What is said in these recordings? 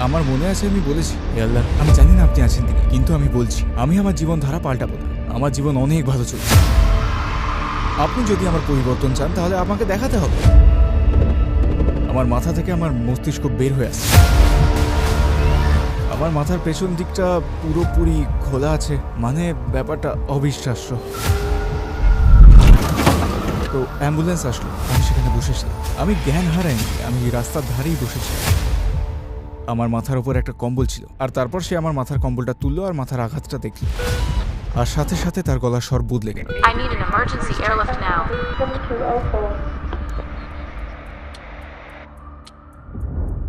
আমার মনে আছে আমি বলেছি, হে আল্লাহ, আমি জানি না আপনি আছেন কিনা, কিন্তু আমি বলছি আমি আমার জীবন ধারা পাল্টাবো না। আমার জীবন অনেক ভালো চলছে। আপনি যদি আমার পরিবর্তন চান তাহলে আমাকে দেখাতে হবে। আমার মাথা থেকে আমার মস্তিষ্ক বের হয়ে আসছে। আমার মাথার পেছন দিকটা পুরোপুরি খোলা আছে, মানে ব্যাপারটা অবিশ্বাস্য। তো অ্যাম্বুলেন্স আসলো, আমি সেখানে বসেছিলাম। আমি জ্ঞান হারাইনি, আমি রাস্তার ধারেই বসেছিলাম। আমার মাথার উপর একটা কম্বল ছিল, আর তারপর সে আমার মাথার কম্বলটা তুললো আর মাথার আঘাতটা দেখল, আর সাথে সাথে তার গলার স্বর বদলে গেল।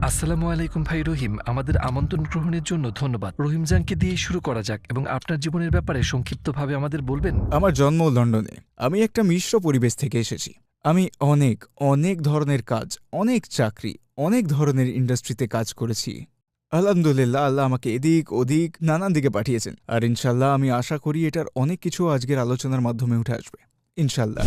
আসসালামু আলাইকুম ভাই রহিম, আমাদের আমন্ত্রণ গ্রহণের জন্য ধন্যবাদ। রহিম জানকে দিয়ে শুরু করা যাক এবং আপনার জীবনের ব্যাপারে সংক্ষিপ্তভাবে আমাদের বলবেন। আমার জন্ম লন্ডনে। আমি একটা মিশ্র পরিবেশ থেকে এসেছি। আমি অনেক অনেক ধরনের কাজ, অনেক চাকরি, অনেক ধরনের ইন্ডাস্ট্রিতে কাজ করেছি। আলহামদুলিল্লাহ, আল্লাহ আমাকে এদিক ওদিক নানান দিকে পাঠিয়েছেন, আর ইনশাল্লাহ আমি আশা করি এটার অনেক কিছু আজকের আলোচনার মাধ্যমে উঠে আসবে ইনশাল্লাহ।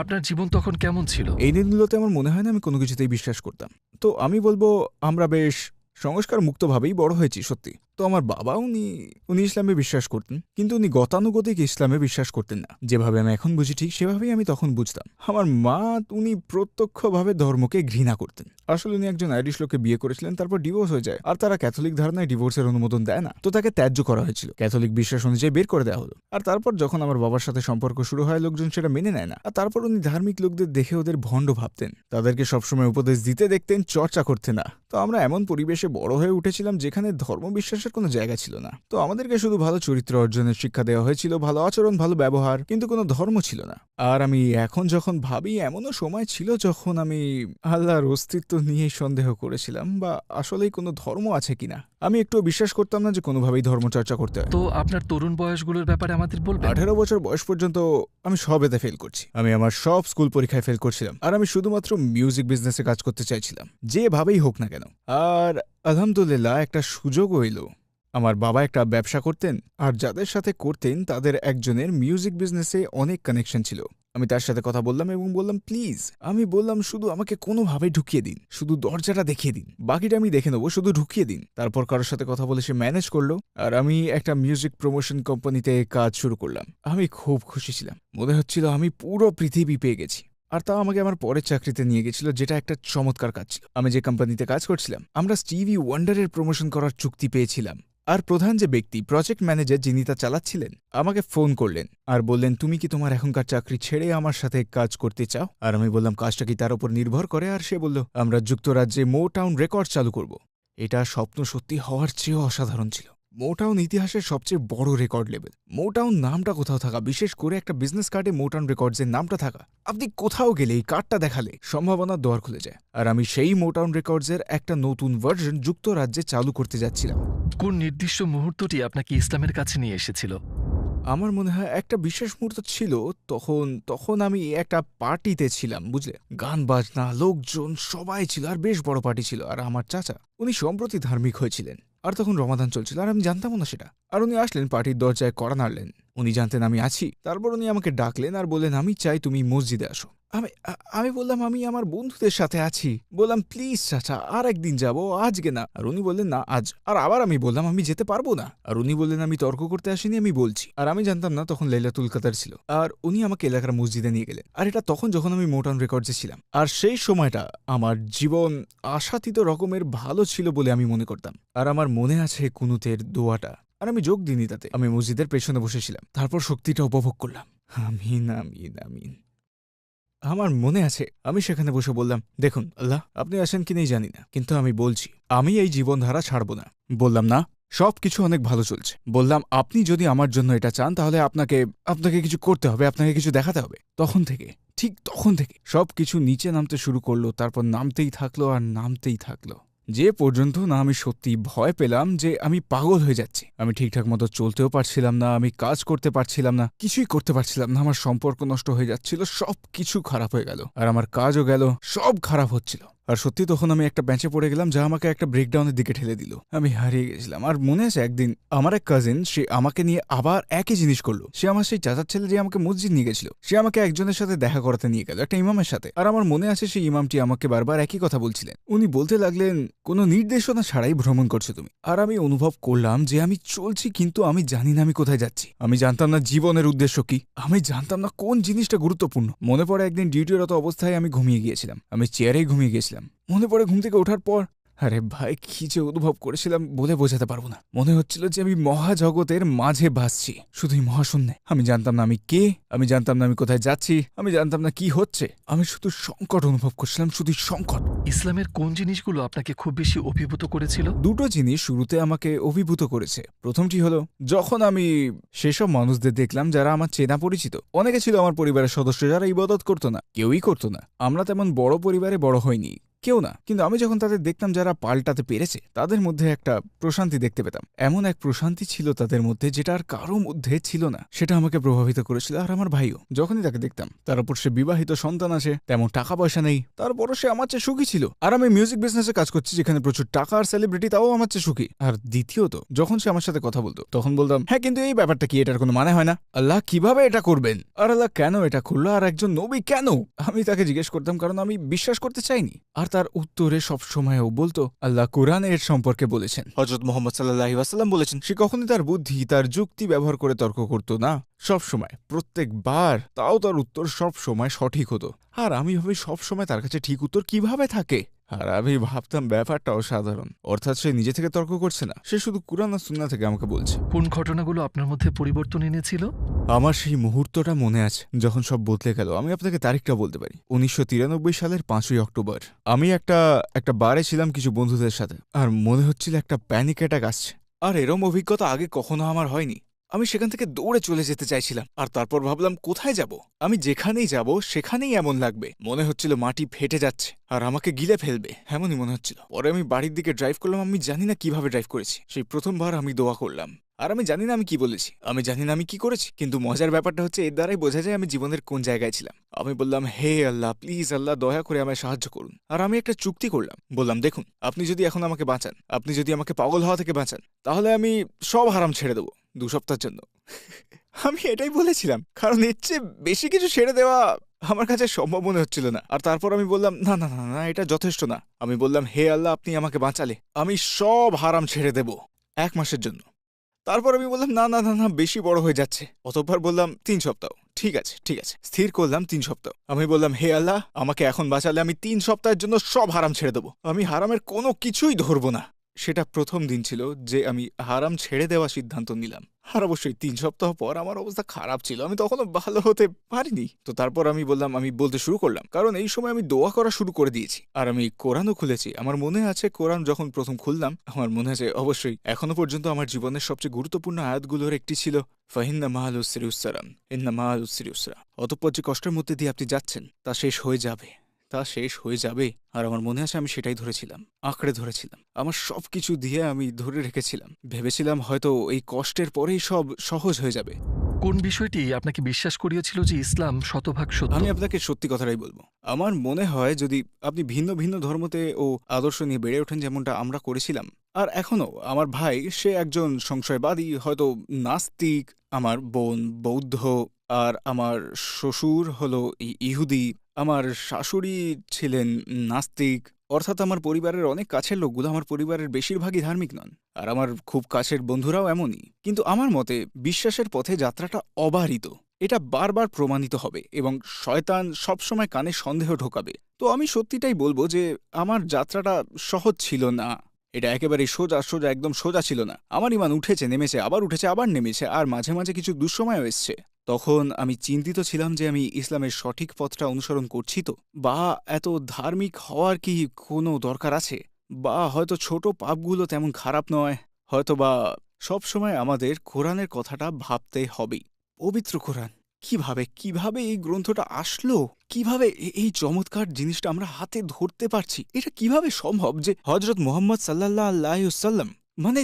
আপনার জীবন তখন কেমন ছিল? এই দিনগুলোতে আমার মনে হয় না আমি কোনো কিছুতেই বিশ্বাস করতাম। তো আমি বলবো আমরা বেশ সংস্কার মুক্তভাবেই বড় হয়েছি, সত্যি। তো আমার বাবা উনি ইসলামে বিশ্বাস করতেন, কিন্তু উনি গতানুগতিক ইসলামে বিশ্বাস করতেন না। যেভাবে আমি এখন বুঝি ঠিক সেভাবেই আমি তখন বুঝতাম। আমার মা, উনি প্রত্যক্ষভাবে ধর্মকে ঘৃণা করতেন। আসলে উনি একজন আইরিশ লোককে বিয়ে করেছিলেন, তারপর ডিভোর্স হয়ে যায়, আর তারা ক্যাথলিক ধারণায় ডিভোর্সের অনুমোদন দেয় না। তো তাকে ত্যায্য করা হয়েছিল, ক্যাথলিক বিশ্বাস অনুযায়ী বের করে দেওয়া হলো। আর তারপর যখন আমার বাবার সাথে সম্পর্ক শুরু হয়, লোকজন সেটা মেনে নেয় না। আর তারপর উনি ধার্মিক লোকদের দেখে ওদের ভণ্ড ভাবতেন, তাদেরকে সবসময় উপদেশ দিতে দেখতেন, চর্চা করতে না। তো আমরা এমন পরিবেশে বড় হয়ে উঠেছিলাম যেখানে ধর্মবিশ্বাসের কোনো জায়গা ছিল না। তো আমাদেরকে শুধু ভালো চরিত্র অর্জনের শিক্ষা দেওয়া হয়েছিল, ভালো আচরণ, ভালো ব্যবহার, কিন্তু কোনো ধর্ম ছিল না। আর আমি এখন যখন ভাবি, এমনও সময় ছিল যখন আমি আল্লাহর অস্তিত্ব নিয়ে সন্দেহ করেছিলাম, বা আসলেই কোনো ধর্ম আছে কিনা। আমি একটু বিশ্বাস করতাম না যে কোনোভাবেই ধর্মচর্চা করতে হয়। তো আপনার তরুণ বয়সগুলোর ব্যাপারে আমাদের বলবেন। 18 বছর বয়স পর্যন্ত আমি সব এতে ফেল করছি। আমি আমার সব স্কুল পরীক্ষায় ফেল করছিলাম, আর আমি শুধুমাত্র মিউজিক বিজনেসে কাজ করতে চাইছিলাম, যেভাবেই হোক না কেন। আর আলহামদুলিল্লাহ একটা সুযোগও এলো। আমার বাবা একটা ব্যবসা করতেন, আর যাদের সাথে করতেন তাদের একজনের মিউজিক বিজনেসে অনেক কানেকশন ছিল। আমি তার সাথে কথা বললাম এবং বললাম, প্লিজ, আমি বললাম শুধু আমাকে কোনোভাবে ঢুকিয়ে দিন, শুধু দরজাটা দেখিয়ে দিন, বাকিটা আমি দেখে নেবো, শুধু ঢুকিয়ে দিন। তারপর কারোর সাথে কথা বলে সে ম্যানেজ করলো, আর আমি একটা মিউজিক প্রমোশন কোম্পানিতে কাজ শুরু করলাম। আমি খুব খুশি ছিলাম, মনে হচ্ছিল আমি পুরো পৃথিবী পেয়ে গেছি। আর তাও আমাকে আমার পরের চাকরিতে নিয়ে গেছিল, যেটা একটা চমৎকার কাজ ছিল। আমি যে কোম্পানিতে কাজ করছিলাম, আমরা স্টিভি ওয়ান্ডারের প্রমোশন করার চুক্তি পেয়েছিলাম। আর প্রধান যে ব্যক্তি, প্রজেক্ট ম্যানেজার যিনি তা চালাচ্ছিলেন, আমাকে ফোন করলেন আর বললেন, তুমি কি তোমার এখনকার চাকরি ছেড়ে আমার সাথে কাজ করতে চাও? আর আমি বললাম, কাজটা কি তার উপর নির্ভর করে? আর সে বলল, আমরা যুক্তরাজ্যে মোটাউন রেকর্ড চালু করব। এটা স্বপ্ন সত্যি হওয়ার চেয়েও অসাধারণ ছিল। মোটাউন ইতিহাসের সবচেয়ে বড় রেকর্ড লেভেল। মোটাউন নামটা কোথাও থাকা, বিশেষ করে একটা বিজনেস কার্ডে মোটাউন রেকর্ডসের নামটা থাকা, আপনি কোথাও গেলে এই কার্ডটা দেখালে সম্ভাবনার দোয়ার খুলে যায়। আর আমি সেই মোটাউন রেকর্ডসের একটা নতুন ভার্সন যুক্তরাজ্যে চালু করতে যাচ্ছিলাম। কোন নির্দিষ্ট মুহূর্তটি আপনাকে ইসলামের কাছে নিয়ে এসেছিল? আমার মনে হয় একটা বিশেষ মুহূর্ত ছিল, তখন আমি একটা পার্টিতে ছিলাম, বুঝলে, গান বাজনা, লোকজন সবাই ছিল, আর বেশ বড় পার্টি ছিল। আর আমার চাচা, উনি সম্প্রতি ধার্মিক হয়েছিলেন, আর তখন রমাদান চলছিল, আর আমি জানতামও না সেটা। আর উনি আসলেন, পার্টির দরজায় কড়া নাড়লেন। উনি জানতেন আমি আছি। তারপর উনি আমাকে ডাকলেন আর বললেন, আমি চাই তুমি মসজিদে আসো। আমি বললাম, আমি আমার বন্ধুদের সাথে আছি। বললাম, প্লিজ চাচা, আর একদিন যাব, আজকে না। আর উনি বললেন, না আজ। আর আবার আমি বললাম, আমি যেতে পারবো না। আর উনি বললেন, আমি তর্ক করতে আসিনি, আমি বলছি। আর আমি জানতাম না তখন লাইলাতুল কদর ছিল। আর উনি আমাকে এলাকার মসজিদে নিয়ে গেলেন। আর এটা তখন যখন আমি মোটাউন রেকর্ডসে ছিলাম। আর সেই সময়টা আমার জীবন আশাতীত রকমের ভালো ছিল বলে আমি মনে করতাম। আর আমার মনে আছে কুনুতের দোয়াটা, আর আমি যোগ দিইনি তাতে। আমি মসজিদের পেছনে বসেছিলাম, তারপর শক্তিটা উপভোগ করলাম। আমিন আমিন আমিন। আমার মনে আছে আমি সেখানে বসে বললাম, দেখুন আল্লাহ, আপনি আসেন কি নেই জানি না, কিন্তু আমি বলছি আমি এই জীবনধারা ছাড়ব না। বললাম, না, সবকিছু অনেক ভালো চলছে। বললাম, আপনি যদি আমার জন্য এটা চান তাহলে আপনাকে কিছু করতে হবে, আপনাকে কিছু দেখাতে হবে। ঠিক তখন থেকে সবকিছু নিচে নামতে শুরু করলো, তারপর নামতেই থাকলো আর নামতেই থাকলো, যে পর্যন্ত না আমি সত্যি ভয় পেলাম যে আমি পাগল হয়ে যাচ্ছি। আমি ঠিকঠাক মতো চলতেও পারছিলাম না, আমি কাজ করতে পারছিলাম না, কিছুই করতে পারছিলাম না। আমার সম্পর্ক নষ্ট হয়ে যাচ্ছিল, সব কিছু খারাপ হয়ে গেল, আর আমার কাজও গেল, সব খারাপ হচ্ছিল। আর সত্যি তখন আমি একটা বেঞ্চে পড়ে গেলাম, যা আমাকে একটা ব্রেকডাউনের দিকে ঠেলে দিল। আমি হারিয়ে গেছিলাম। আর মনে আছে একদিন আমার এক কাজিন, সে আমাকে নিয়ে আবার একই জিনিস করলো। সে আমার সেই চাচার ছেলে যে আমাকে মসজিদ নিয়ে গেছিল, সে আমাকে একজনের সাথে দেখা করাতে নিয়ে গেল, একটা ইমামের সাথে। আর আমার মনে আছে সেই ইমামটি আমাকে বারবার একই কথা বলছিলেন। উনি বলতে লাগলেন, কোনো নির্দেশনা ছাড়াই ভ্রমণ করছো তুমি। আর আমি অনুভব করলাম যে আমি চলছি, কিন্তু আমি জানি না আমি কোথায় যাচ্ছি। আমি জানতাম না জীবনের উদ্দেশ্য কি, আমি জানতাম না কোন জিনিসটা গুরুত্বপূর্ণ। মনে পড়ে একদিন ডিউটিরত অবস্থায় আমি ঘুমিয়ে গিয়েছিলাম। আমি চেয়ারেই ঘুমিয়ে গেছিলাম। মনে পড়ে ঘুম থেকে ওঠার পর, আরে ভাই, কি যে অনুভব করেছিলাম বলে বোঝাতে পারবো না। মনে হচ্ছিল যে আমি মহাজগতের মাঝে ভাসছি, শুধুই মহাশূন্যে। আমি জানতাম না আমি কে, আমি জানতাম না আমি কোথায় যাচ্ছি, আমি জানতাম না কি হচ্ছে। আমি শুধু সংকট অনুভব করছিলাম, শুধু সংকট। ইসলামের কোন জিনিসগুলো আপনাকে খুব বেশি অভিভূত করেছিল? দুটো জিনিস শুরুতে আমাকে অভিভূত করেছে। প্রথমটি হলো, যখন আমি সেসব মানুষদের দেখলাম যারা আমার চেনা পরিচিত। অনেকে ছিল আমার পরিবারের সদস্য যারা ইবাদত করতো না, কেউই করতো না। আমরা তেমন বড় পরিবারে বড় হইনি, কেউ না। কিন্তু আমি যখন তাদের দেখতাম যারা পাল্টাতে পেরেছে, তাদের মধ্যে একটা প্রশান্তি দেখতে পেতাম। এমন এক প্রশান্তি ছিল তাদের মধ্যে যেটা আর কারো মধ্যে ছিল না। সেটা আমাকে প্রভাবিত করেছিল। আর আমার ভাইও, যখনই তাকে দেখতাম, তার উপর সে বিবাহিত, সন্তান আছে, তেমন টাকা পয়সা নেই, তারপরও সে আমার চেয়ে সুখী ছিল। আর আমি মিউজিক বিজনেসে কাজ করছি, যেখানে প্রচুর টাকা আর সেলিব্রিটি, তাও আমার চেয়ে সুখী। আর দ্বিতীয়ত, যখন সে আমার সাথে কথা বলতো, তখন বলতাম, হ্যাঁ কিন্তু এই ব্যাপারটা কি, এটার কোনো মানে হয় না। আল্লাহ কিভাবে এটা করবেন, আর আল্লাহ কেন এটা করলো, আর একজন নবী কেন? আমি তাকে জিজ্ঞেস করতাম, কারণ আমি বিশ্বাস করতে চাইনি। আর তার উত্তরে সবসময়ও বলতো, আল্লাহ কোরআনে এর সম্পর্কে বলেছেন, হযরত মুহাম্মদ সাল্লাল্লাহু আলাইহি ওয়াসাল্লাম বলেছেন। সে কখনোই তার বুদ্ধি, তার যুক্তি ব্যবহার করে তর্ক করতো না। সব সময়, প্রত্যেকবার, তাও তার উত্তর সব সময় সঠিক হতো। আর আমি ভাবি, সব সময় তার কাছে ঠিক উত্তর কিভাবে থাকে? আর আমি ভাবতাম ব্যাপারটা অসাধারণ। অর্থাৎ সে নিজে থেকে তর্ক করছে না, সে শুধু কুরআন আর সুন্নাহ থেকে আমাকে বলছে। কোন ঘটনাগুলো আপনার মধ্যে পরিবর্তন এনেছিল? আমার সেই মুহূর্তটা মনে আছে যখন সব বদলে গেল। আমি আপনাকে তারিখটা বলতে পারি, 1993 সালের 5ই অক্টোবর। আমি একটা বারে ছিলাম কিছু বন্ধুদের সাথে, আর মনে হচ্ছিল একটা প্যানিক অ্যাটাক আসছে। আর এরম অভিজ্ঞতা আগে কখনো আমার হয়নি। আমি সেখান থেকে দৌড়ে চলে যেতে চাইছিলাম। আর তারপর ভাবলাম, কোথায় যাব? আমি যেখানেই যাব সেখানেই এমন লাগবে। মনে হচ্ছিল মাটি ফেটে যাচ্ছে আর আমাকে গিলে ফেলবে, এমনই মনে হচ্ছিল। পরে আমি বাড়ির দিকে ড্রাইভ করলাম। আমি জানি না কিভাবে ড্রাইভ করেছি। সেই প্রথমবার আমি দোয়া করলাম। আর আমি জানি না আমি কি বলেছি, আমি জানি না আমি কি করেছি, কিন্তু মজার ব্যাপারটা হচ্ছে এর দ্বারাই বোঝা যায় আমি জীবনের কোন জায়গায় ছিলাম। আমি বললাম, হে আল্লাহ, প্লিজ আল্লাহ, দয়া করে আমায় সাহায্য করুন। আর আমি একটা চুক্তি করলাম। বললাম, দেখুন, আপনি যদি এখন আমাকে বাঁচান, আপনি যদি আমাকে পাগল হওয়া থেকে বাঁচান, তাহলে আমি সব হারাম ছেড়ে দেবো 2 সপ্তাহের জন্য। আমি এটাই বলেছিলাম, কারণ এর চেয়ে বেশি কিছু ছেড়ে দেওয়া আমার কাছে সম্ভব মনে হচ্ছিল না। আর তারপর আমি বললাম, না না না না, এটা যথেষ্ট না। আমি বললাম, হে আল্লাহ, আপনি আমাকে বাঁচালে আমি সব হারাম ছেড়ে দেব 1 মাসের জন্য। তারপর আমি বললাম, না না না না, বেশি বড় হয়ে যাচ্ছে। অতঃপর বললাম 3 সপ্তাহ। ঠিক আছে ঠিক আছে, স্থির করলাম 3 সপ্তাহ। আমি বললাম, হে আল্লাহ, আমাকে এখন বাঁচালে আমি 3 সপ্তাহের জন্য সব হারাম ছেড়ে দেবো। আমি হারামের কোনো কিছুই ধরবো না। সেটা প্রথম দিন ছিল যে আমি হারাম ছেড়ে দেওয়া সিদ্ধান্ত নিলাম। আর অবশ্যই 3 সপ্তাহ পর আমার অবস্থা খারাপ ছিল, আমি তখনও ভালো হতে পারিনি। তো তারপর আমি বললাম, আমি বলতে শুরু করলাম, কারণ এই সময় আমি দোয়া করা শুরু করে দিয়েছি। আর আমি কোরআনও খুলেছি। আমার মনে আছে কোরআন যখন প্রথম খুললাম, আমার মনে আছে অবশ্যই এখনো পর্যন্ত আমার জীবনের সবচেয়ে গুরুত্বপূর্ণ আয়াতগুলোর একটি ছিল, ফাহিন্না মাআল উসরি ইউসরান, ইন্না মাআল উসরি ইউসরা। অতঃপর যে কষ্টের মধ্যে দিয়ে আপনি যাচ্ছেন তা শেষ হয়ে যাবে, তা শেষ হয়ে যাবে। আর আমার মনে আছে আমি সেটাই ধরেছিলাম, আঁকড়ে ধরেছিলাম। আমার সবকিছু দিয়ে আমি ধরে রেখেছিলাম। ভেবেছিলাম হয়তো এই কষ্টের পরেই সব সহজ হয়ে যাবে। কোন বিষয়টি আপনাকে বিশ্বাস করিয়েছিল যে ইসলাম শতভাগ সত্য? আমি আপনাকে সত্যি কথাটাই বলবো। আমার মনে হয় যদি আপনি ভিন্ন ভিন্ন ধর্মতে ও আদর্শ নিয়ে বেড়ে ওঠেন, যেমনটা আমরা করেছিলাম, আর এখনো আমার ভাই সে একজন সংশয়বাদী, হয়তো নাস্তিক, আমার বোন বৌদ্ধ, আর আমার শ্বশুর হলো ইহুদি, আমার শাশুড়ি ছিলেন নাস্তিক। অর্থাৎ আমার পরিবারের অনেক কাছের লোকগুলো, আমার পরিবারের বেশিরভাগই ধার্মিক নন, আর আমার খুব কাছের বন্ধুরাও এমনই। কিন্তু আমার মতে বিশ্বাসের পথে যাত্রাটা অবারিত। এটা বারবার প্রমাণিত হবে এবং শয়তান সবসময় কানে সন্দেহ ঢোকাবে। তো আমি সত্যিটাই বলবো যে আমার যাত্রাটা সহজ ছিল না। এটা একেবারে সোজা সোজা, একদম সোজা ছিল না। আমার ইমান উঠেছে, নেমেছে, আবার উঠেছে, আবার নেমেছে, আর মাঝে মাঝে কিছু দুঃসময়ও এসছে। তখন আমি চিন্তিত ছিলাম যে আমি ইসলামের সঠিক পথটা অনুসরণ করছি তো, বা এত ধার্মিক হওয়ার কি কোনো দরকার আছে, বা হয়তো ছোট পাপগুলো তেমন খারাপ নয়, হয়তো বা সবসময় আমাদের কোরআনের কথাটা ভাবতে হবেই। পবিত্র কোরআন কিভাবে কিভাবে এই গ্রন্থটা আসলো, কিভাবে এই চমৎকার জিনিসটা আমরা হাতে ধরতে পারছি, এটা কিভাবে সম্ভব যে হযরত মুহাম্মদ সাল্লাল্লাহু আলাইহি ওয়াসাল্লাম, মানে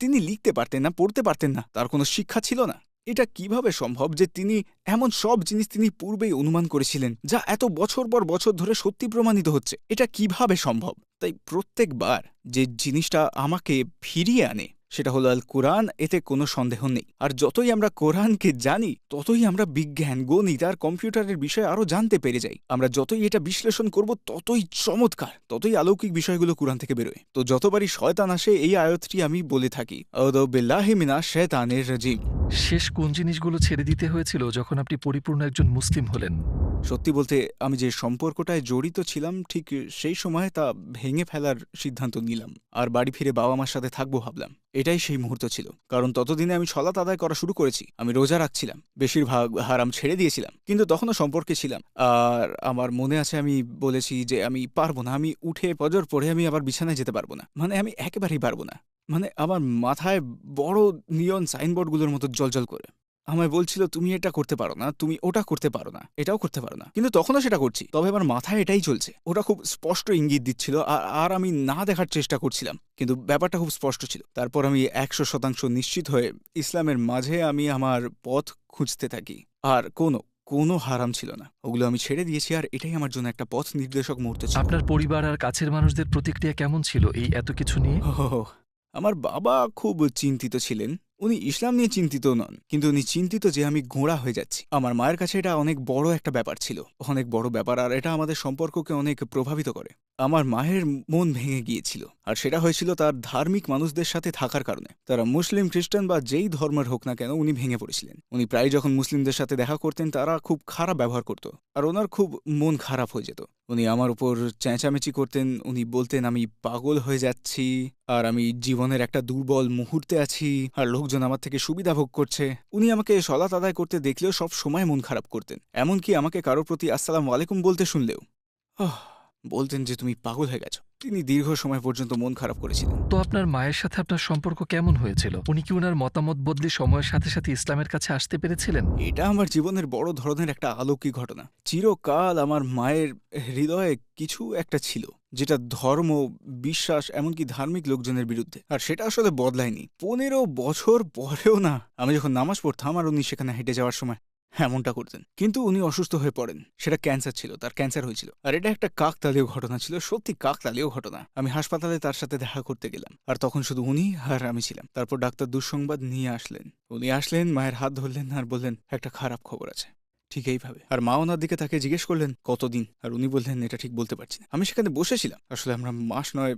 তিনি লিখতে পারতেন না, পড়তে পারতেন না, তার কোনো শিক্ষা ছিল না। এটা কিভাবে সম্ভব যে তিনি এমন সব জিনিস তিনি পূর্বেই অনুমান করেছিলেন যা এত বছর পর বছর ধরে সত্যি প্রমাণিত হচ্ছে? এটা কিভাবে সম্ভব? তাই প্রত্যেকবার যে জিনিসটা আমাকে ফিরিয়ে আনে সেটা হলো আল কোরআন, এতে কোনো সন্দেহ নেই। আর যতই আমরা কোরআনকে জানি ততই আমরা বিজ্ঞান, গণিত আর কম্পিউটারের বিষয়ে আরও জানতে পেরে যাই। আমরা যতই এটা বিশ্লেষণ করব ততই চমৎকার, ততই অলৌকিক বিষয়গুলো কোরআন থেকে বেরোয়। তো যতবারই শয়তান আসে এই আয়াতটি আমি বলে থাকি, আউযু বিল্লাহি মিনাশ শাইতানির রাজিম। শেষ কোন জিনিসগুলো ছেড়ে দিতে হয়েছিল যখন আপনি পরিপূর্ণ একজন মুসলিম হলেন? সত্যি বলতে আমি যে সম্পর্কটায় জড়িত ছিলাম ঠিক সেই সময় তা ভেঙে ফেলার সিদ্ধান্ত নিলাম আর বাড়ি ফিরে বাবা মার সাথে থাকবো ভাবলাম। এটাই সেই মুহূর্ত ছিল, কারণ ততদিনে আমি সলাত আদায় করা শুরু করেছি, আমি রোজা রাখছিলাম, বেশিরভাগ হারাম ছেড়ে দিয়েছিলাম, কিন্তু তখনও সম্পর্কে ছিলাম। আর আমার মনে আছে আমি বলেছি যে আমি পারবো না, আমি উঠে ফজর পড়ে আমি আবার বিছানায় যেতে পারবো না, মানে আমি একেবারেই পারবো না। মানে আমার মাথায় বড় নিয়ন সাইনবোর্ডগুলোর মতো জ্বলজ্বল করে আমায় বলছিল, তুমি এটা করতে পারো না, তুমি ওটা করতে পারো না, এটাও করতে পারো না। কিন্তু তখনও সেটা করছি, তবে আমার মাথায় এটাই চলছে। ওটা খুব স্পষ্ট ইঙ্গিত দিচ্ছিল আর আমি না দেখার চেষ্টা করছিলাম, কিন্তু ব্যাপারটা খুব স্পষ্ট ছিল। তারপর আমি 100% নিশ্চিত হয়ে ইসলামের মাঝে আমি আমার পথ খুঁজতে থাকি। আর কোনো হারাম ছিল না, ওগুলো আমি ছেড়ে দিয়েছি। আর এটাই আমার জন্য একটা পথ নির্দেশক মুহূর্ত ছিল। আপনার পরিবার আর কাছের মানুষদের প্রতিক্রিয়া কেমন ছিল এই এত কিছু নিয়ে? আমার বাবা খুব চিন্তিত ছিলেন। উনি ইসলাম নিয়ে চিন্তিত নন, কিন্তু উনি চিন্তিত যে আমি গোঁড়া হয়ে যাচ্ছি। আমার মায়ের কাছে এটা অনেক বড় একটা ব্যাপার ছিল, অনেক বড় ব্যাপার, আর এটা আমাদের সম্পর্ককে অনেক প্রভাবিত করে। আমার মায়ের মন ভেঙে গিয়েছিল, আর সেটা হয়েছিল তার ধার্মিক মানুষদের সাথে থাকার কারণে। তারা মুসলিম, খ্রিস্টান বা যেই ধর্মের হোক না কেন, উনি ভেঙে পড়েছিলেন। উনি প্রায় যখন মুসলিমদের সাথে দেখা করতেন তারা খুব খারাপ ব্যবহার করত, আর ওনার খুব মন খারাপ হয়ে যেত। উনি আমার উপর চেঁচামেচি করতেন, উনি বলতেন আমি পাগল হয়ে যাচ্ছি, আর আমি জীবনের একটা দুর্বল মুহূর্তে আছি, আর লোকজন আমার থেকে সুবিধা ভোগ করছে। উনি আমাকে সলাত আদায় করতে দেখলেও সব সময় মন খারাপ করতেন, এমনকি আমাকে কারোর প্রতি আসসালামু আলাইকুম বলতে শুনলেও বলতেন যে তুমি পাগল হয়ে গেছো। তিনি দীর্ঘ সময় পর্যন্ত মন খারাপ করেছিলেন। তো আপনার মায়ের সাথে আপনার সম্পর্ক কেমন হয়েছিল? উনি কি ওনার মতামত বদলে সময়ের সাথে সাথে ইসলামের কাছে আসতে পেরেছিলেন? এটা আমার জীবনের বড় ধরনের একটা অলৌকিক ঘটনা। চিরকাল আমার মায়ের হৃদয়ে কিছু একটা ছিল, যেটা ধর্ম, বিশ্বাস, এমনকি ধার্মিক লোকজনের বিরুদ্ধে, আর সেটা আসলে বদলায়নি। 15 বছর পরেও না, আমি যখন নামাজ পড়তাম আর উনি সেখানে হেঁটে যাওয়ার সময় এমনটা করতেন। কিন্তু উনি অসুস্থ হয়ে পড়েন, সেটা ক্যান্সার ছিল, তার ক্যান্সার হয়েছিল। আর এটা একটা কাকতালীয় ঘটনা ছিল, সত্যি কাকতালীয় ঘটনা। আমি হাসপাতালে তার সাথে দেখা করতে গেলাম, আর তখন শুধু উনি আর আমি ছিলাম। তারপর ডাক্তার দুঃসংবাদ নিয়ে আসলেন। উনি আসলেন, মায়ের হাত ধরলেন আর বললেন একটা খারাপ খবর আছে। ঠিক এইভাবে। আর মা ওনার দিকে তাকে জিজ্ঞেস করলেন কতদিন, আর উনি বললেন এটা ঠিক বলতে পারছি না। আমি সেখানে বসেছিলাম, আসলে আমরা মাস নয়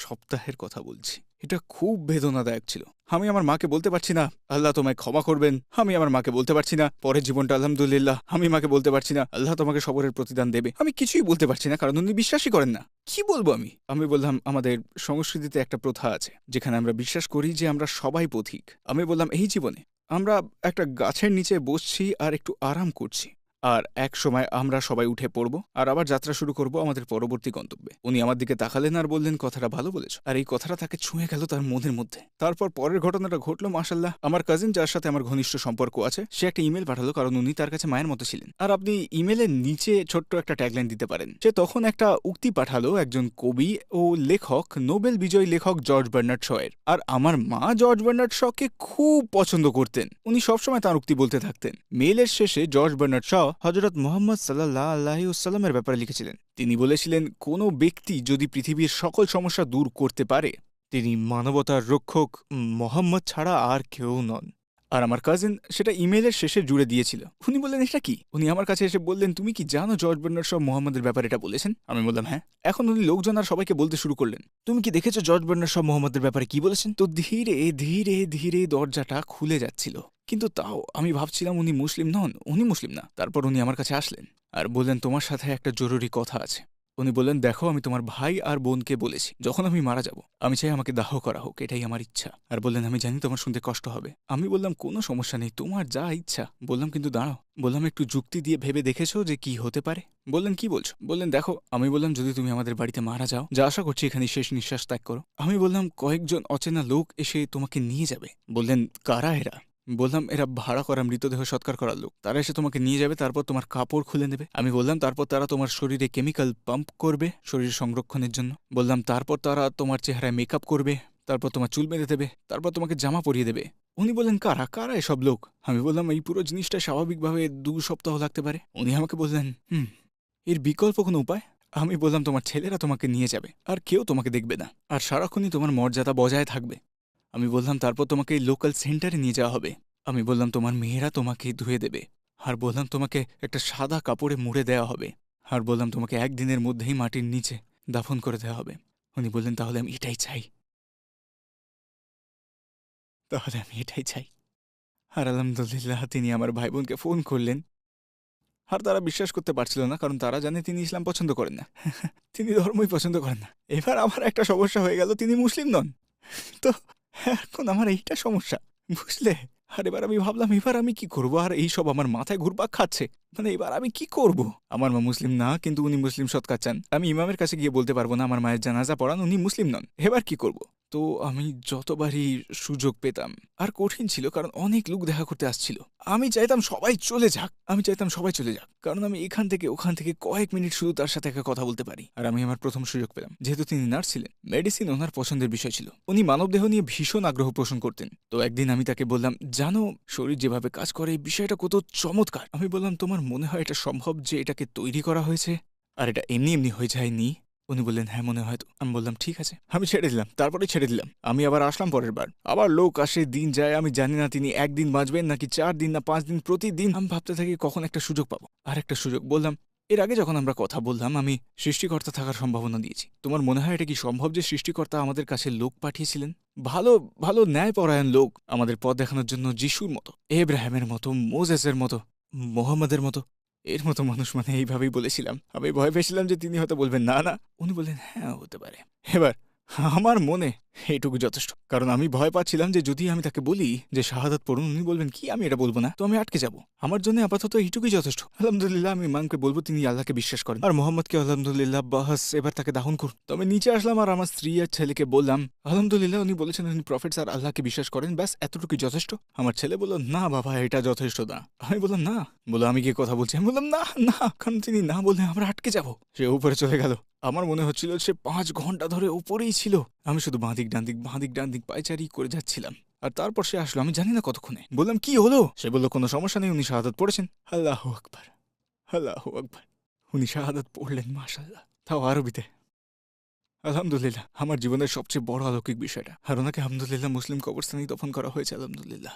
সপ্তাহের কথা বলছি। এটা খুব বেদনাদায়ক ছিল। আমি আমার মাকে বলতে পারছি না আল্লাহ তোমায় ক্ষমা করবেন, আমি আমার মাকে বলতে পারছি না পরের জীবনটা আলহামদুলিল্লাহ, আমি মাকে বলতে পারছি না আল্লাহ তোমাকে সবরের প্রতিদান দেবে। আমি কিছুই বলতে পারছি না, কারণ উনি বিশ্বাসই করেন না। কি বলবো আমি বললাম আমাদের সংস্কৃতিতে একটা প্রথা আছে যেখানে আমরা বিশ্বাস করি যে আমরা সবাই পথিক। আমি বললাম এই জীবনে আমরা একটা গাছের নিচে বসছি আর একটু আরাম করছি, আর এক সময় আমরা সবাই উঠে পড়ব আর আবার যাত্রা শুরু করব আমাদের পরবর্তী গন্তব্যে। উনি আমার দিকে তাকালেন আর বললেন কথাটা ভালো বলেছ। আর এই কথাটা তাকে ছুঁয়ে গেল তার মনের মধ্যে। তারপর পরের ঘটনাটা ঘটলো, মাশাল্লাহ। আমার কাজিন, যার সাথে আমার ঘনিষ্ঠ সম্পর্ক আছে, সে একটা ইমেল পাঠালো, কারণ উনি তার কাছে মায়ের মতো ছিলেন। আর আপনি ইমেলের নিচে ছোট্ট একটা ট্যাগলাইন দিতে পারেন। সে তখন একটা উক্তি পাঠালো একজন কবি ও লেখক, নোবেল বিজয়ী লেখক জর্জ বার্নার্ড শয়ের। আর আমার মা জর্জ বার্নার্ড শকে খুব পছন্দ করতেন, উনি সবসময় তার উক্তি বলতে থাকতেন। মেইলের শেষে জর্জ বার্নার্ড শ হযরত মুহাম্মদ সাল্লাল্লাহু আলাইহি ওয়াসাল্লামের ব্যাপারে লিখেছিলেন। তিনি বলেছিলেন, কোনো ব্যক্তি যদি পৃথিবীর সকল সমস্যা দূর করতে পারে, তিনি মানবতার রক্ষক মোহাম্মদ ছাড়া আর কেউ নন। আর আমার কাজিন সেটা ইমেলের শেষে জুড়ে দিয়েছিল। উনি বললেন এটা কি? উনি আমার কাছে এসে বললেন, তুমি কি জানো জর্জ বার্নার্ড শ মোহাম্মদের ব্যাপারে এটা বলেছেন? আমি বললাম হ্যাঁ। এখন উনি লোকজন আর সবাইকে বলতে শুরু করলেন, তুমি কি দেখেছো জর্জ বার্নার্ড শ মোহাম্মদের ব্যাপারে কি বলেছেন? তো ধীরে ধীরে ধীরে দরজাটা খুলে যাচ্ছিল, কিন্তু তাও আমি ভাবছিলাম উনি মুসলিম নন, উনি মুসলিম না। তারপর উনি আমার কাছে আসলেন আর বললেন, তোমার সাথে একটা জরুরি কথা আছে। উনি বললেন, দেখো আমি তোমার ভাই আর বোনকে বলেছি যখন আমি মারা যাব আমি চাই আমাকে দাহ করা হোক, এটাই আমার ইচ্ছা। আর বললেন, আমি জানি তোমার শুনতে কষ্ট হবে। আমি বললাম কোনো সমস্যা নেই, তোমার যা ইচ্ছা। বললাম কিন্তু দাঁড়াও, বললাম একটু যুক্তি দিয়ে ভেবে দেখেছো যে কি হতে পারে? বললেন কি বলছো? বললেন দেখো, আমি বললাম যদি তুমি আমাদের বাড়িতে মারা যাও, যা আশা করছি এখানে শেষ নিঃশ্বাস ত্যাগ করো, আমি বললাম কয়েকজন অচেনা লোক এসে তোমাকে নিয়ে যাবে। বললেন কারা এরা? বললাম এরা ভাড়া করা মৃতদেহ সৎকার করার লোক, তারা এসে তোমাকে নিয়ে যাবে, তারপর তোমার কাপড় খুলে নেবে। আমি বললাম তারপর তারা তোমার শরীরে কেমিক্যাল পাম্প করবে শরীর সংরক্ষণের জন্য। বললাম তারপর তারা তোমার চেহারায় মেকআপ করবে, তারপর তোমার চুল বেঁধে দেবে, তারপর তোমাকে জামা পরিয়ে দেবে, উনি বললেন, কারা কারা এসব লোক? আমি বললাম, এই পুরো জিনিসটা স্বাভাবিকভাবে 2 সপ্তাহ লাগতে পারে। উনি আমাকে বললেন, এর বিকল্প কোনো উপায়? আমি বললাম, তোমার ছেলেরা তোমাকে নিয়ে যাবে, আর কেউ তোমাকে দেখবে না, আর সারাক্ষণই তোমার মর্যাদা বজায় থাকবে। আমি বললাম, তারপর তোমাকে এই লোকাল সেন্টারে নিয়ে যাওয়া হবে। আমি বললাম, তোমার মেয়েরা তোমাকে ধুয়ে দেবে, আর বললাম তোমাকে একটা সাদা কাপড়ে মুড়ে দেওয়া হবে, আর বললাম তোমাকে 1 দিনের মধ্যেই মাটির নিচে দাফন করে দেওয়া হবে। উনি বললেন, তাহলে আমি এটাই চাই, তাহলে আমি এটাই চাই। আর আলহামদুলিল্লাহ তিনি আমার ভাই বোনকে ফোন করলেন, আর তারা বিশ্বাস করতে পারছিল না, কারণ তারা জানে তিনি ইসলাম পছন্দ করেন না। তিনি ধর্মই পছন্দ করেন না। এবার আমার একটা সমস্যা হয়ে গেল, তিনি মুসলিম নন। তো এখন আমার এইটা সমস্যা, বুঝলে? আর এবার আমি ভাবলাম, এবার আমি কি করব? আর এইসব আমার মাথায় ঘুরপাক খাচ্ছে। মানে এবার আমি কি করব? আমার মা মুসলিম না, কিন্তু উনি মুসলিম সৎকার চান। আমি ইমামের কাছে গিয়ে বলতে পারবো না আমার মায়ের জানাজা পড়ান, উনি মুসলিম নন। এবার কি করব? তো আমি যতবারই সুযোগ পেতাম, আর কঠিন ছিল, কারণ অনেক লোক দেখা করতে আসছিল। আমি চাইতাম সবাই চলে যাক, কারণ আমি এখান থেকে ওখান থেকে কয়েক মিনিট শুধু তার সাথে একটা কথা বলতে পারি। আর আমি আমার প্রথম সুযোগ পেলাম, যেহেতু তিনি নার্স ছিলেন, মেডিসিন ওনার পছন্দের বিষয় ছিল। উনি মানবদেহ নিয়ে ভীষণ আগ্রহ পোষণ করতেন। তো একদিন আমি তাকে বললাম, জানো শরীর যেভাবে কাজ করে এই বিষয়টা কত চমৎকার। আমি বললাম, তোমার মনে হয় এটা সম্ভব যে এটাকে তৈরি করা হয়েছে আর এটা এমনি এমনি হয়ে যায়নি? উনি বললেন, হ্যাঁ মনে হয় তো। আমি বললাম, ঠিক আছে। আমি ছেড়ে দিলাম, তারপরে ছেড়ে দিলাম। আমি আবার আসলাম পরের বার, আবার লোক আসে, দিন যায়, আমি জানি না তিনি 1 দিন বাঁচবেন নাকি 4 দিন না 5 দিন। প্রতিদিন আমি ভাবতে থাকি কখন একটা সুযোগ পাবো, আর একটা সুযোগ। বললাম, এর আগে যখন আমরা কথা বললাম, আমি সৃষ্টিকর্তা থাকার সম্ভাবনা দিয়েছি। তোমার মনে হয় এটা কি সম্ভব যে সৃষ্টিকর্তা আমাদের কাছে লোক পাঠিয়েছিলেন, ভালো ভালো ন্যায়পরায়ণ লোক, আমাদের পথ দেখানোর জন্য? যিশুর মতো, এব্রাহিমের মতো, মোজেসের মতো, মোহাম্মদের মতো, এর মতো মানুষ। মানে এইভাবেই বলেছিলাম। আমি ভয় পেয়েছিলাম যে তিনি হয়তো বলবেন না না। উনি বললেন, হ্যাঁ হতে পারে। এবার আমার মনে এইটুকু যথেষ্ট, কারণ আমি ভয় পাচ্ছিলাম যে যদি আমি তাকে বলি যে শাহাদাত পড়ুন, উনি বলবেন কি আমি এটা বলবো না, তো আমি আটকে যাব। আমার জন্য আপাতত এইটুকুই যথেষ্ট। আলহামদুলিল্লাহ আমি ইমামকে বলবো তিনি আল্লাহকে বিশ্বাস করেন, আর মোহাম্মদকে আলহামদুলিল্লাহ বাহাস, এবার তাকে দাহন করুন। তো আমি নিচে আসলাম আর আমার স্ত্রী আর ছেলেকে বললাম, আলহামদুলিল্লাহ উনি বলেছেন উনি প্রফেট আর আল্লাহকে বিশ্বাস করেন, ব্যাস এতটুকুই যথেষ্ট। আমার ছেলে বলল, না বাবা এটা যথেষ্ট না। আমি বললাম, না। বলো, আমি কি কথা বলছি? আমি বললাম, না না, কারণ তিনি না বললে আমরা আটকে যাব। সে উপরে চলে গেল। আমার মনে হচ্ছিল সে 5 ঘন্টা ধরে উপরেই ছিল। আমি শুধু বাঁদিক ডানদিক পায়চারি করে যাচ্ছিলাম। আর তারপর সে আসলো, আমি জানি না কতক্ষণে। বললাম, কি হলো? সে বলল, কোনো সমস্যা নেই, উনি শাহাদাত পড়েছেন। আল্লাহু আকবার, আল্লাহু আকবার। উনি শাহাদাত পড়লেন, মাশাআল্লাহ, তাও আরবিতে। আলহামদুলিল্লাহ, আমার জীবনের সবচেয়ে বড় অলৌকিক বিষয়টা। আর ওনাকে আলহামদুলিল্লাহ মুসলিম কবরস্থানেই দফন করা হয়েছে, আলহামদুলিল্লাহ।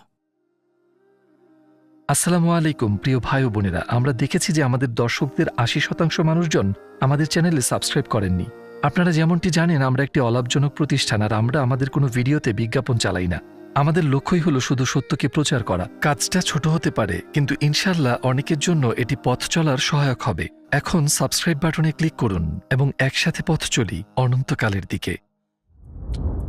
আসসালামু আলাইকুম প্রিয় ভাই ও বোনেরা, আমরা দেখেছি যে আমাদের দর্শকদের 80% মানুষজন আমাদের চ্যানেলে সাবস্ক্রাইব করেননি। আপনারা যেমনটি জানেন, আমরা একটি অলাভজনক প্রতিষ্ঠান, আর আমরা আমাদের কোনো ভিডিওতে বিজ্ঞাপন চালাই না। আমাদের লক্ষ্যই হলো শুধু সত্যকে প্রচার করা। কাজটা ছোট হতে পারে, কিন্তু ইনশাল্লাহ অনেকের জন্য এটি পথ চলার সহায়ক হবে। এখন সাবস্ক্রাইব বাটনে ক্লিক করুন এবং একসাথে পথ চলি অনন্তকালের দিকে।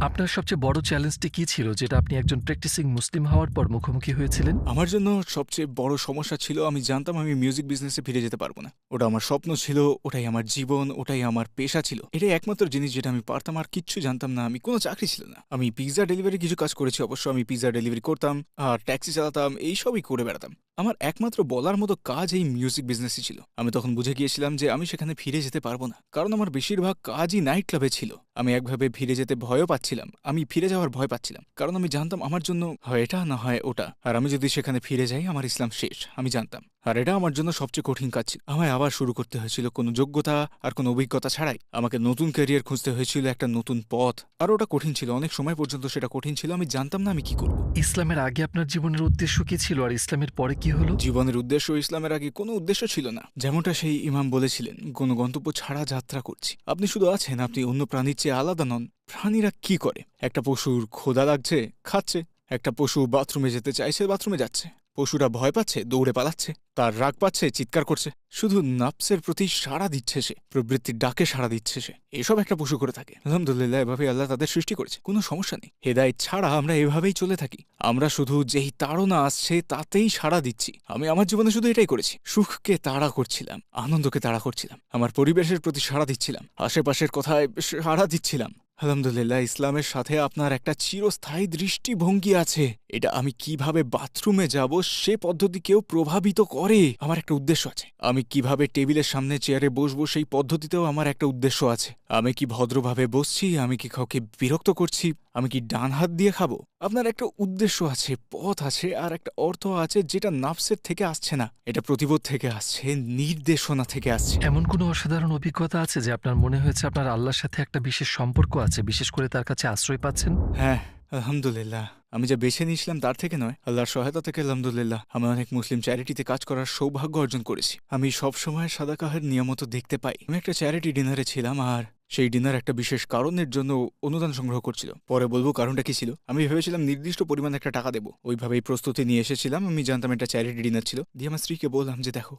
আপনার সবচেয়ে বড় চ্যালেঞ্জটি কি ছিল, যেটা আপনি একজন প্র্যাকটিসিং মুসলিম হওয়ার পর মুখোমুখি হয়েছিলেন? আমার জন্য সবচেয়ে বড় সমস্যা ছিল, আমি জানতাম আমি মিউজিক বিজনেসে ফিরে যেতে পারবো না। ওটা আমার স্বপ্ন ছিল, ওটাই আমার জীবন, ওটাই আমার পেশা ছিল। এটাই একমাত্র জিনিস যেটা আমি পারতাম, আর কিচ্ছু জানতাম না। আমি কোনো চাকরি ছিল না। আমি পিৎজা ডেলিভারি কিছু কাজ করেছি অবশ্য, আমি পিৎজা ডেলিভারি করতাম আর ট্যাক্সি চালাতাম, এইসবই করে বেড়াতাম। আমার একমাত্র বলার মতো কাজ এই মিউজিক বিজনেসই ছিল। আমি তখন বুঝে গিয়েছিলাম যে আমি সেখানে ফিরে যেতে পারবো না, কারণ আমার বেশিরভাগ কাজই নাইট ক্লাবে ছিল। আমি একভাবে ফিরে যেতে ভয়ও পাচ্ছিলাম, আমি ফিরে যাওয়ার ভয় পাচ্ছিলাম, কারণ আমি জানতাম আমার জন্য হয় এটা না হয় ওটা, আর আমি যদি সেখানে ফিরে যাই আমার ইসলাম শেষ, আমি জানতাম। আর এটা আমার জন্য সবচেয়ে কঠিন কাজ ছিল। আমায় আবার শুরু করতে হয়েছিল কোনো যোগ্যতা আর কোনো অভিজ্ঞতা ছাড়াই। আমাকে নতুন ক্যারিয়ার খুঁজতে হয়েছিল, একটা নতুন পথ, আর ওটা কঠিন ছিল। অনেক সময় পর্যন্ত সেটা কঠিন ছিল, আমি জানতাম না আমি কি করব। ইসলামের আগে আপনার জীবনের উদ্দেশ্য কি ছিল, আর ইসলামের পরে কি হলো? জীবনের উদ্দেশ্য ইসলামের আগে কোনো উদ্দেশ্য ছিল না। যেমনটা সেই ইমাম বলেছিলেন, কোনো গন্তব্য ছাড়া যাত্রা করছি। আপনি শুধু আছেন, আপনি অন্য প্রাণীর চেয়ে আলাদা নন। প্রাণীরা কি করে? একটা পশুর ক্ষুধা লাগছে, খাচ্ছে। একটা পশু বাথরুমে যেতে চাইছে, বাথরুমে যাচ্ছে। পশুরা ভয় পাচ্ছে, দৌড়ে পালাচ্ছে। তার রাগ পাচ্ছে, চিৎকার করছে। শুধু নাফসের প্রতি সাড়া দিচ্ছে সে, প্রবৃত্তির ডাকে সাড়া দিচ্ছে সে। এসব একটা পশু করে থাকে। আলহামদুলিল্লাহ, এভাবে আল্লাহ তাদের সৃষ্টি করেছে, কোনো সমস্যা নেই। হেদায়েত ছাড়া আমরা এভাবেই চলে থাকি। আমরা শুধু যেই তাড়না আসছে তাতেই সাড়া দিচ্ছি। আমি আমার জীবনে শুধু এটাই করেছি, সুখকে তাড়া করছিলাম, আনন্দকে তাড়া করছিলাম, আমার পরিবেশের প্রতি সাড়া দিচ্ছিলাম, আশেপাশের কথায় সাড়া দিচ্ছিলাম। আলহামদুলিল্লাহ, ইসলামের সাথে আপনার একটা চিরস্থায়ী দৃষ্টিভঙ্গি আছে, এটা আমি কিভাবে বাথরুমে যাব সে পদ্ধতিকেও প্রভাবিত করে। আমার একটা উদ্দেশ্য আছে। আমি কিভাবে টেবিলের সামনে চেয়ারে বসবো সেই পদ্ধতিতেও আমার একটা উদ্দেশ্য আছে। আমি কি ভদ্রভাবে বসছি, আমি কি কাউকে বিরক্ত করছি, আমি কি ডান হাত দিয়ে খাবো। আপনার একটা উদ্দেশ্য আছে, পথ আছে, আর একটা অর্থ আছে যেটা নাফসের থেকে আসছে না, এটা প্রতিবোধ থেকে আসছে, নির্দেশনা থেকে আসছে। এমন কোনো অসাধারণ অভিজ্ঞতা আছে যে আপনার মনে হয়েছে আপনার আল্লাহর সাথে একটা বিশেষ সম্পর্ক আছে, বিশেষ করে তার কাছে আশ্রয় পাচ্ছেন? হ্যাঁ, আলহামদুলিল্লাহ। আমি যা বেছে নিয়েছিলাম তার থেকে নয়, আল্লাহর সহায়তা থেকে আলহামদুলিল্লাহ আমি অনেক মুসলিম চ্যারিটিতে কাজ করার সৌভাগ্য অর্জন করেছি। আমি সবসময় সাদাকাহের নিয়ামত দেখতে পাই। আমি একটা চ্যারিটি ডিনারে ছিলাম, আর সেই ডিনার একটা বিশেষ কারণের জন্য অনুদান সংগ্রহ করছিল। পরে বলবো কারণটা কি ছিল। আমি ভেবেছিলাম নির্দিষ্ট পরিমাণে একটা টাকা দেবো, ওইভাবেই প্রস্তুতি নিয়ে এসেছিলাম। আমি জানতাম একটা চ্যারিটি ডিনার ছিল। দিয়ে আমার স্ত্রীকে বললাম যে দেখো,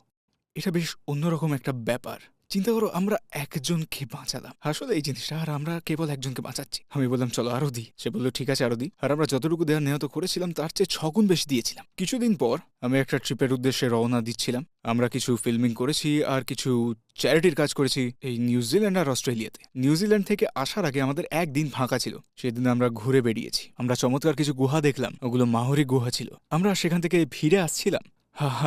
এটা বেশ অন্যরকম একটা ব্যাপার। চিন্তা করো, আমরা একজনকে বাঁচালাম, আসলে এই জিনিসটা, আর আমরা কেবল একজনকে বাঁচাচ্ছি। আমি বললাম চলো আরো দিই। সে বললো ঠিক আছে আরো দিই। আর আমরা যতটুকু দেওয়ার নিহত করেছিলাম তার চেয়ে 6 গুণ বেশি দিয়েছিলাম। কিছুদিন পর আমি একটা ট্রিপের উদ্দেশ্যে রওনা দিচ্ছিলাম। আমরা কিছু ফিল্মিং করেছি আর কিছু চ্যারিটির কাজ করেছি এই নিউজিল্যান্ড আর অস্ট্রেলিয়াতে। নিউজিল্যান্ড থেকে আসার আগে আমাদের একদিন ফাঁকা ছিল, সেদিন আমরা ঘুরে বেরিয়েছি। আমরা চমৎকার কিছু গুহা দেখলাম, ওগুলো মাহরি গুহা ছিল। আমরা সেখান থেকে ফিরে আসছিলাম,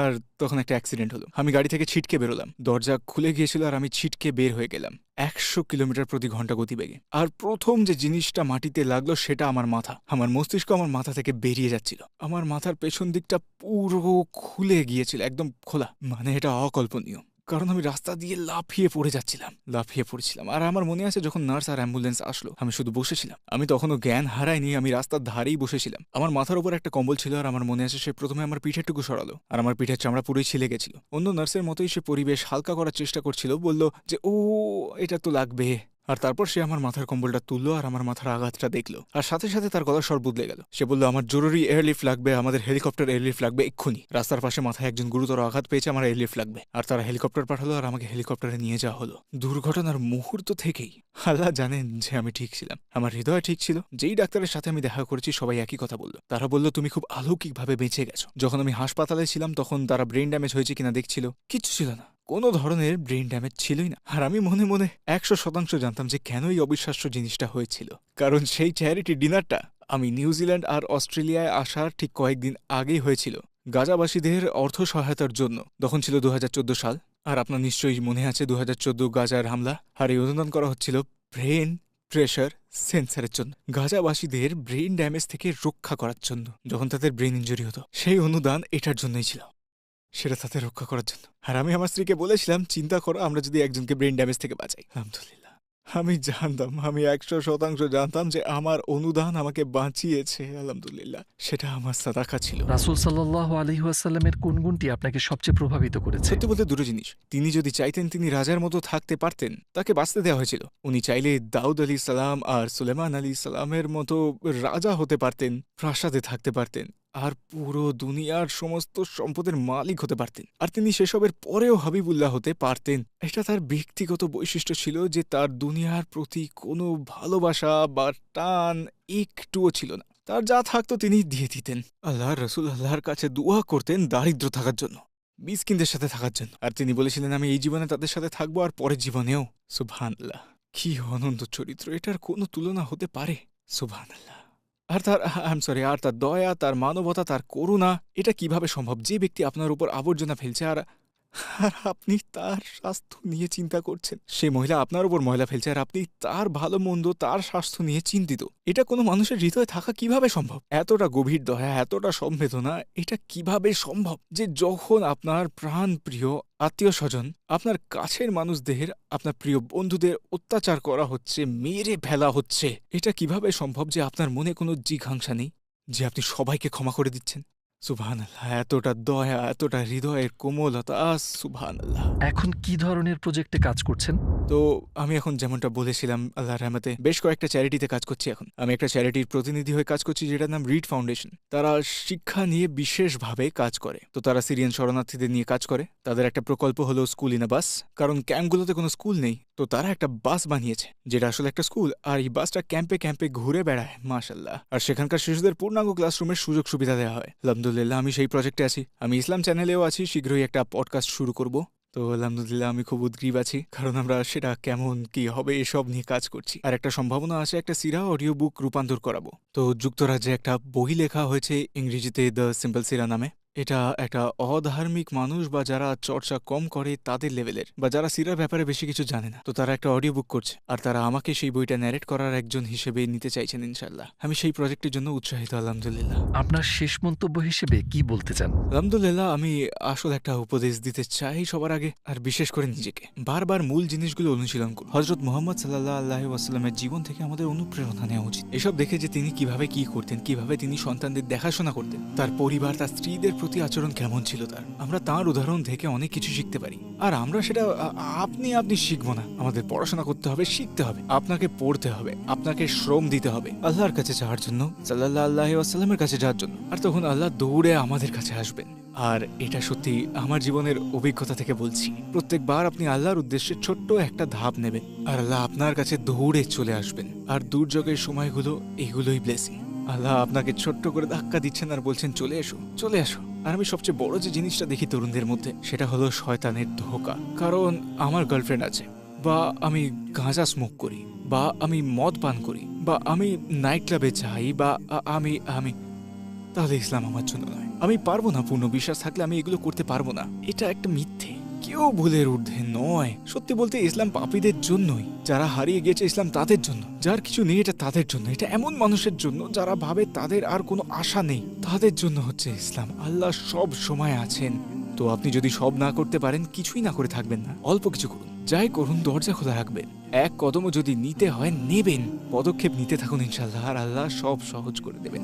আর তখন একটা অ্যাক্সিডেন্ট হলো। আমি গাড়ি থেকে ছিটকে বেরোলাম, দরজা খুলে গিয়েছিল আর আমি ছিটকে বের হয়ে গেলাম 100 কিলোমিটার প্রতি ঘন্টা গতিবেগে। আর প্রথম যে জিনিসটা মাটিতে লাগলো সেটা আমার মাথা। আমার মস্তিষ্ক আমার মাথা থেকে বেরিয়ে যাচ্ছিল। আমার মাথার পেছন দিকটা পুরো খুলে গিয়েছিল, একদম খোলা। মানে এটা অকল্পনীয়, কারণ আমি রাস্তা দিয়ে লাফিয়ে পড়েছিলাম। আর আমার মনে আছে যখন নার্স আর অ্যাম্বুলেন্স আসলো, আমি শুধু বসেছিলাম। আমি তখনও জ্ঞান হারাইনি, আমি রাস্তার ধারেই বসেছিলাম। আমার মাথার উপর একটা কম্বল ছিল, আর আমার মনে আছে সে প্রথমে আমার পিঠের টুকু সরালো, আর আমার পিঠের চামড়া পুরোই ছিলে গেছিল। অন্য নার্সের মতোই সে পরিবেশ হালকা করার চেষ্টা করছিল, বলল যে ও এটা তো লাগবে। আর তারপর সে আমার মাথার কম্বলটা তুললো আর আমার মাথার আঘাতটা দেখলো, আর সাথে সাথে তার গলার স্বর বদলে গেল। সে বলল আমার জরুরি এয়ারলিফট লাগবে, আমাদের হেলিকপ্টার এয়ারলিফট লাগবে এক্ষুনি। রাস্তার পাশে মাথায় একজন গুরুতর আঘাত পেয়েছে, আমার এয়ারলিফট লাগবে। আর তারা হেলিকপ্টার পাঠালো আর আমাকে হেলিকপ্টারে নিয়ে যাওয়া হলো। দুর্ঘটনার মুহূর্ত থেকেই আল্লাহ জানেন যে আমি ঠিক ছিলাম, আমার হৃদয় ঠিক ছিল। যেই ডাক্তারের সাথে আমি দেখা করেছি সবাই একই কথা বলল। তারা বলল তুমি খুব অলৌকিকভাবে বেঁচে গেছো। যখন আমি হাসপাতালে ছিলাম তখন তারা ব্রেন ড্যামেজ হয়েছে কিনা দেখছিল, কিচ্ছু ছিল না, কোনো ধরনের ব্রেন ড্যামেজ ছিলই না। আর আমি মনে মনে 100% জানতাম যে কেন এই অবিশ্বাস্য জিনিসটা হয়েছিল। কারণ সেই চ্যারিটি ডিনারটা আমি নিউজিল্যান্ড আর অস্ট্রেলিয়ায় আসার ঠিক কয়েকদিন আগেই হয়েছিল, গাজাবাসীদের অর্থ সহায়তার জন্য। তখন ছিল 2014 সাল, আর আপনার নিশ্চয়ই মনে আছে 2014 গাজার হামলা। আর এই অনুদান করা হচ্ছিল ব্রেন প্রেশার সেন্সারের জন্য, গাজাবাসীদের ব্রেন ড্যামেজ থেকে রক্ষা করার জন্য। যখন তাদের ব্রেন ইঞ্জুরি হতো, সেই অনুদান এটার জন্যই ছিল, সেটা তাদের রক্ষা করার জন্য। আর আমি আমার স্ত্রীকে বলেছিলাম চিন্তা করো আমরা যদি একজনকে ব্রেন ড্যামেজ থেকে বাঁচাই। আলহামদুলিল্লাহ, আমি জানতাম, আমি 100% জানতাম যে আমার অনুদান আমাকে বাঁচিয়েছে। আলহামদুলিল্লাহ, সেটা আমার সাদাকা ছিল। রাসূল সাল্লাল্লাহু আলাইহি ওয়াসাল্লামের কোন গুণটি আপনাকে সবচেয়ে প্রভাবিত করেছে? সত্যি বলতে দুটো জিনিস। তিনি যদি চাইতেন তিনি রাজার মতো থাকতে পারতেন, তাকে বাঁচতে দেওয়া হয়েছিল। উনি চাইলে দাউদ আলী সালাম আর সুলেমান আলী সালামের মতো রাজা হতে পারতেন, প্রাসাদে থাকতে পারতেন, আর পুরো দুনিয়ার সমস্ত সম্পদের মালিক হতে পারতেন। আর তিনি সেসবের পরেও হাবিবুল্লাহ হতে পারতেন। এটা তার ব্যক্তিগত বৈশিষ্ট্য ছিল যে তার দুনিয়ার প্রতি কোনো ভালোবাসা বা টান একটুও ছিল না। তার যা থাকতো তিনি দিয়ে দিতেন। আল্লাহর রসুল আল্লাহর কাছে দোয়া করতেন দারিদ্র থাকার জন্য, মিসকিনদের সাথে থাকার জন্য। আর তিনি বলেছিলেন আমি এই জীবনে তাদের সাথে থাকবো আর পরের জীবনেও। সুবহানাল্লাহ, কি অনন্ত চরিত্র, এটার কোনো তুলনা হতে পারে? সুবহানাল্লাহ। আর তার দয়া, তার মানবতা, তার করুণা, এটা কিভাবে সম্ভব? যে ব্যক্তি আপনার উপর আবর্জনা ফেলছে আর আপনি তার স্বাস্থ্য নিয়ে চিন্তা করছেন। সে মহিলা আপনার উপর ময়লা ফেলছে আর আপনি তার ভালো মন্দ, তার স্বাস্থ্য নিয়ে চিন্তিত। এটা কোনো মানুষের হৃদয়ে থাকা কিভাবে সম্ভব? এতটা গভীর দয়া, এতটা সংবেদনা, এটা কিভাবে সম্ভব যে যখন আপনার প্রাণ প্রিয় আত্মীয় স্বজন, আপনার কাছের মানুষদের, আপনার প্রিয় বন্ধুদের অত্যাচার করা হচ্ছে, মেরে ফেলা হচ্ছে, এটা কিভাবে সম্ভব যে আপনার মনে কোনো জিঘাংসা নেই, যে আপনি সবাইকে ক্ষমা করে দিচ্ছেন? সুবহানাল্লাহ, এতটা দয়া, এতটা হৃদয়ের কোমলতা, সুবহানাল্লাহ। এখন কি ধরনের প্রজেক্টে কাজ করছেন? তো আমি এখন যেমনটা বলেছিলাম আল্লাহর রহমতে বেশ কয়েকটা চ্যারিটিতে কাজ করছি। এখন আমি একটা চ্যারিটির প্রতিনিধি হয়ে কাজ করছি যেটার নাম রিড ফাউন্ডেশন। তারা শিক্ষা নিয়ে বিশেষভাবে কাজ করে। তো তারা সিরিয়ান শরণার্থীদের নিয়ে কাজ করে। তাদের একটা প্রকল্প হলো স্কুল ইন আ বাস, কারণ ক্যাম্পগুলোতে কোনো স্কুল নেই। তো তারা একটা বাস বানিয়েছে যেটা আসলে একটা স্কুল, আর এই বাসটা ক্যাম্পে ক্যাম্পে ঘুরে বেড়ায়, মাশাআল্লাহ। আর সেখানকার শিশুদের পূর্ণাঙ্গ ক্লাসরুমের সুযোগ সুবিধা দেওয়া হয়। আলহামদুলিল্লাহ, আমি সেই প্রজেক্টে আছি। আমি ইসলাম চ্যানেলেও আছি, শীঘ্রই একটা পডকাস্ট শুরু করব তো আলহামদুলিল্লাহ আমি খুব উদ্গ্রীব আছি, কারণ আমরা সেটা কেমন কি হবে এসব নিয়ে কাজ করছি। আর একটা সম্ভাবনা আছে একটা সিরা অডিও বুক রূপান্তর করাবো। তো যুক্তরাজ্যে একটা বই লেখা হয়েছে ইংরেজিতে, দ্য সিম্পল সিরা নামে। এটা একটা অধার্মিক মানুষ বা যারা চর্চা কম করে তাদের লেভেলের, বা যারা সিরার ব্যাপারে বেশি কিছু জানে না, তো তারা একটা অডিও বুক করছে, আর তারা আমাকে সেই বইটা ন্যারেট করার একজন হিসেবে নিতে চাইছেন ইনশাল্লাহ। আমি সেই প্রজেক্টের জন্য উৎসাহিত আলহামদুলিল্লাহ। আপনার শেষ মন্তব্য হিসেবে কি বলতে চান? আলহামদুলিল্লাহ আমি আসলে একটা উপদেশ দিতে চাই সবার আগে, আর বিশেষ করে নিজেকে। বারবার মূল জিনিসগুলো অনুশীলন করুন। হযরত মুহাম্মদ সাল্লাল্লাহু আলাইহি ওয়াসাল্লামের জীবন থেকে আমাদের অনুপ্রেরণা নেওয়া উচিত। এসব দেখে যে তিনি কিভাবে কি করতেন, কিভাবে তিনি সন্তানদের দেখাশোনা করতেন, তার পরিবার, তার স্ত্রীদের প্রতি আচরণ কেমন ছিল তার, আমরা তার উদাহরণ থেকে অনেক কিছু শিখতে পারি। আর আমরা সেটা আপনি শিখবো না, আমাদের পড়াশোনা করতে হবে, শিখতে হবে, আপনাকে পড়তে হবে, আপনাকে শ্রম দিতে হবে আল্লাহর কাছে যাওয়ার জন্য, সাল্লাল্লাহু আলাইহি ওয়াসাল্লামের কাছে যাওয়ার জন্য। আর তখন আল্লাহ দৌড়ে আমাদের কাছে আসবেন। আর এটা সত্যি আমার জীবনের অভিজ্ঞতা থেকে বলছি, প্রত্যেকবার আপনি আল্লাহর উদ্দেশ্যে ছোট্ট একটা ধাপ নেবেন আর আল্লাহ আপনার কাছে দৌড়ে চলে আসবেন। আর দুর্যোগের সময়গুলো এগুলোই ব্লেসিং। আল্লাহ আপনাকে ছোট্ট করে ধাক্কা দিচ্ছেন আর বলছেন চলে এসো, চলে আসো। আর আমি সবচেয়ে বড় যে জিনিসটা দেখি তরুণদের মধ্যে, সেটা হলো শয়তানের ধোঁকা। কারণ আমার গার্লফ্রেন্ড আছে, বা আমি গাঁজা স্মোক করি, বা আমি মদ পান করি, বা আমি নাইট ক্লাবে যাই, বা আমি আমি তাহলে ইসলাম আমার জন্য নয়। আমি পারবো না, পূর্ণ বিশ্বাস থাকলে আমি এগুলো করতে পারবো না। এটা একটা মিথ্যে, কেউ ভুলের ঊর্ধ্বে নয়। সত্যি বলতে ইসলাম পাপীদের জন্যই, যারা হারিয়ে গেছে ইসলাম তাদের জন্য, যার কিছু নেই এটা তাদের জন্য, এটা এমন মানুষের জন্য যারা ভাবে তাদের আর কোনো আশা নেই, তাদের জন্য হচ্ছে ইসলাম। আল্লাহ সব সময় আছেন। তো আপনি যদি সব না করতে পারেন, কিছুই না করে থাকবেন না, অল্প কিছু করুন, যাই করুন দরজা খোলা রাখবেন। এক কদমও যদি নিতে হয় নেবেন, পদক্ষেপ নিতে থাকুন ইনশাআল্লাহ, আর আল্লাহ সব সহজ করে দেবেন।